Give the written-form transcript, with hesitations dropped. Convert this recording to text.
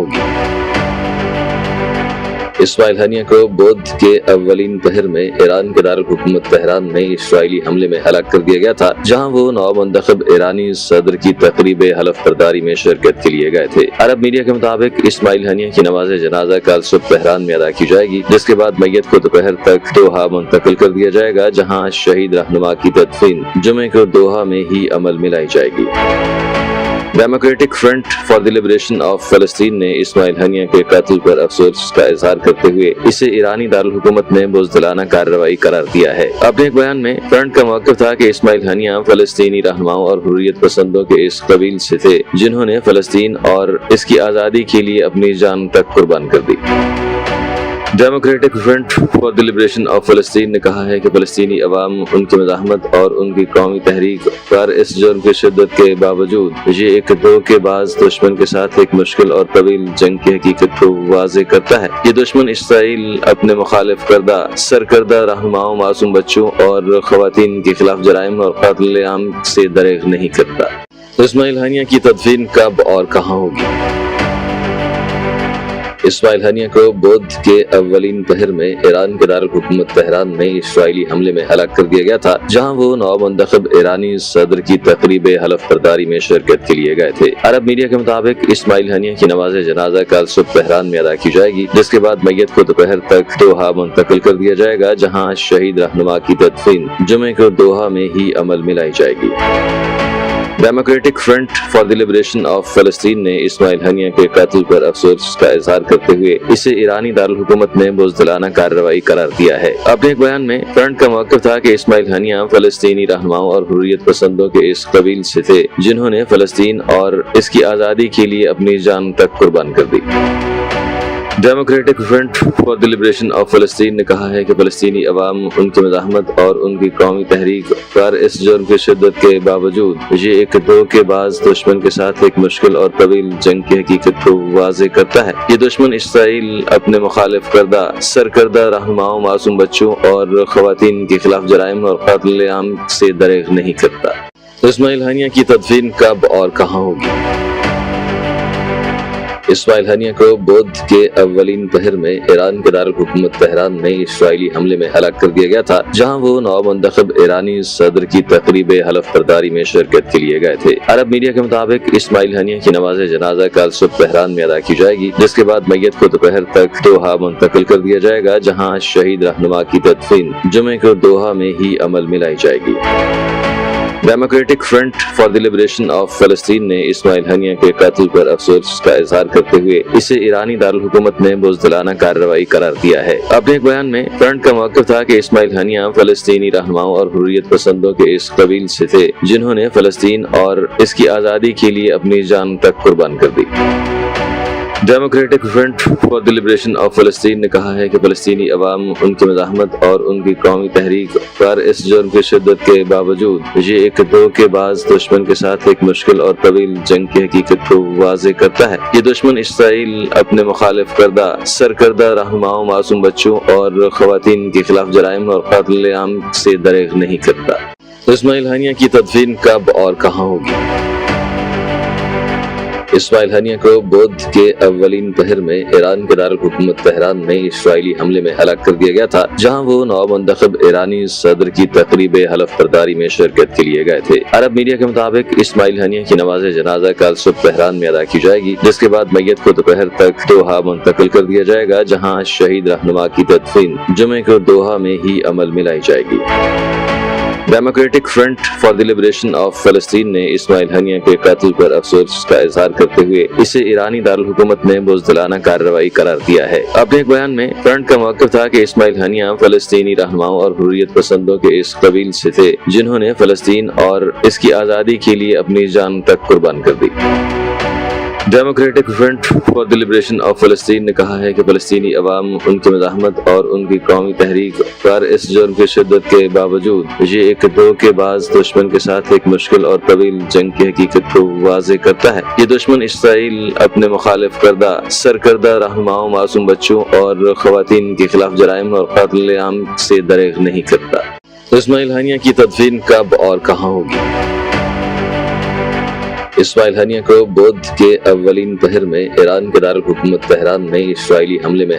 ہوگی۔ اسماعیل ہنیہ کو بدھ کے اولین پہر میں ایران کے دارالحکومت تہران میں اسرائیلی حملے میں ہلاک کر دیا گیا تھا، جہاں وہ نومنتخب ایرانی صدر کی تقریب حلف برداری میں شرکت کے لیے گئے تھے۔ عرب میڈیا کے مطابق اسماعیل ہنیہ کی نماز جنازہ کل صبح تہران میں ادا کی جائے گی، جس کے بعد میت کو دوپہر تک دوحہ منتقل کر دیا جائے گا، جہاں شہید رہنما کی تدفین جمعے کو دوحہ میں ہی عمل میں لائی جائے گی۔ Democratic Front for the Liberation of فلسطین نے اسماعیل ہنیہ کے قتل پر افسوس کا اظہار کرتے ہوئے اسے ایرانی دارالحکومت میں بزدلانہ کارروائی قرار دیا ہے۔ اپنے ایک بیان میں فرنٹ کا موقف تھا کہ اسماعیل ہنیہ فلسطینی رہنماؤں اور حریت پسندوں کے اس قبیل سے تھے جنہوں نے فلسطین اور اس کی آزادی کے لیے اپنی جان تک قربان کر دی۔ Democratic Front for the Liberation of فلسطین نے کہا ہے کہ فلسطینی عوام، ان کی مزاحمت اور ان کی قومی تحریک پر اس جرم کی شدت کے باوجود یہ ایک دھوکے باز دشمن کے ساتھ ایک مشکل اور طویل جنگ کی حقیقت کو واضح کرتا ہے۔ یہ دشمن اسرائیل اپنے مخالف کردہ سرکردہ رہنماؤں، معصوم بچوں اور خواتین کے خلاف جرائم اور قتل عام سے دریغ نہیں کرتا۔ اسماعیل ہنیہ کی تدفین کب اور کہاں ہوگی؟ اسماعیل ہنیہ کو بدھ کے اولین پہر میں ایران کے دارالحکومت تہران میں اسرائیلی حملے میں ہلاک کر دیا گیا تھا، جہاں وہ نومنتخب ایرانی صدر کی تقریب حلف برداری میں شرکت کے لیے گئے تھے۔ عرب میڈیا کے مطابق اسماعیل ہنیہ کی نماز جنازہ کل صبح تہران میں ادا کی جائے گی، جس کے بعد میت کو دوپہر تک دوحہ منتقل کر دیا جائے گا، جہاں شہید رہنما کی تدفین جمعے کو دوحہ میں ہی عمل میں لائی جائے گی۔ Democratic Front for the Liberation of فلسطین نے اسماعیل ہنیہ کے قتل پر افسوس کا اظہار کرتے ہوئے اسے ایرانی دارالحکومت میں بزدلانہ کارروائی قرار دیا ہے۔ اپنے ایک بیان میں فرنٹ کا موقف تھا کہ اسماعیل ہنیہ فلسطینی رہنماؤں اور حریت پسندوں کے اس قبیل سے تھے جنہوں نے فلسطین اور اس کی آزادی کے لیے اپنی جان تک قربان کر دی۔ Democratic Front for the Liberation of فلسطین نے کہا ہے کہ فلسطینی عوام، ان کی مزاحمت اور ان کی قومی تحریک پر اس جرم کی شدت کے باوجود یہ ایک دھوکے باز دشمن کے ساتھ ایک مشکل اور طویل جنگ کی حقیقت کو واضح کرتا ہے۔ یہ دشمن اسرائیل اپنے مخالف کردہ سرکردہ رہنماؤں، معصوم بچوں اور خواتین کے خلاف جرائم اور قتل عام سے دریغ نہیں کرتا۔ اسماعیل ہنیہ کی تدفین کب اور کہاں ہوگی؟ اسماعیل ہنیہ کو بدھ کے اولین پہر میں ایران کے دارالحکومت تہران میں اسرائیلی حملے میں ہلاک کر دیا گیا تھا، جہاں وہ نومنتخب ایرانی صدر کی تقریب حلف برداری میں شرکت کے لیے گئے تھے۔ عرب میڈیا کے مطابق اسماعیل ہنیہ کی نماز جنازہ کل صبح تہران میں ادا کی جائے گی، جس کے بعد میت کو دوپہر تک دوحہ منتقل کر دیا جائے گا، جہاں شہید رہنما کی تدفین جمعے کو دوحہ میں ہی عمل میں لائی جائے گی۔ Democratic Front for the Liberation of فلسطین نے اسماعیل ہنیہ کے قتل پر افسوس کا اظہار کرتے ہوئے اسے ایرانی دارالحکومت میں بزدلانہ کارروائی قرار دیا ہے۔ اپنے ایک بیان میں فرنٹ کا موقف تھا کہ اسماعیل ہنیہ فلسطینی رہنماؤں اور حریت پسندوں کے اس قبیل سے تھے جنہوں نے فلسطین اور اس کی آزادی کے لیے اپنی جان تک قربان کر دی۔ Democratic Front for the Liberation of فلسطین نے کہا ہے کہ فلسطینی عوام، ان کی مزاحمت اور ان کی قومی تحریک پر اس جرم کی شدت کے باوجود یہ ایک دھوکے باز دشمن کے ساتھ ایک مشکل اور طویل جنگ کی حقیقت کو واضح کرتا ہے۔ یہ دشمن اسرائیل اپنے مخالف کردہ سرکردہ رہنماؤں، معصوم بچوں اور خواتین کے خلاف جرائم اور قتل عام سے دریغ نہیں کرتا۔ اسماعیل ہنیہ کی تدفین کب اور کہاں ہوگی؟ اسماعیل ہنیہ کو بدھ کے اولین پہر میں ایران کے دارالحکومت تہران میں اسرائیلی حملے میں ہلاک کر دیا گیا تھا، جہاں وہ نومنتخب ایرانی صدر کی تقریب حلف برداری میں شرکت کے لیے گئے تھے۔ عرب میڈیا کے مطابق اسماعیل ہنیہ کی نماز جنازہ کل صبح تہران میں ادا کی جائے گی، جس کے بعد میت کو دوپہر تک دوحہ منتقل کر دیا جائے گا، جہاں شہید رہنما کی تدفین جمعے کو دوحہ میں ہی عمل میں لائی جائے گی۔ Democratic Front for the Liberation of فلسطین نے اسماعیل ہنیہ کے قتل پر افسوس کا اظہار کرتے ہوئے اسے ایرانی دارالحکومت میں بزدلانہ کارروائی قرار دیا ہے۔ اپنے ایک بیان میں فرنٹ کا موقف تھا کہ اسماعیل ہنیہ فلسطینی رہنماؤں اور حریت پسندوں کے اس قبیل سے تھے جنہوں نے فلسطین اور اس کی آزادی کے لیے اپنی جان تک قربان کر دی۔ Democratic Front for the Liberation of فلسطین نے کہا ہے کہ فلسطینی عوام، ان کی مزاحمت اور ان کی قومی تحریک پر اس جرم کی شدت کے باوجود یہ ایک دھوکے باز دشمن کے ساتھ ایک مشکل اور طویل جنگ کی حقیقت کو واضح کرتا ہے۔ یہ دشمن اسرائیل اپنے مخالف کردہ سرکردہ رہنماؤں، معصوم بچوں اور خواتین کے خلاف جرائم اور قتل عام سے دریغ نہیں کرتا۔ اسماعیل ہنیہ کی تدفین کب اور کہاں ہوگی؟ اسماعیل ہنیہ کو بدھ کے اولین پہر میں ایران کے دارالحکومت تہران میں اسرائیلی حملے میں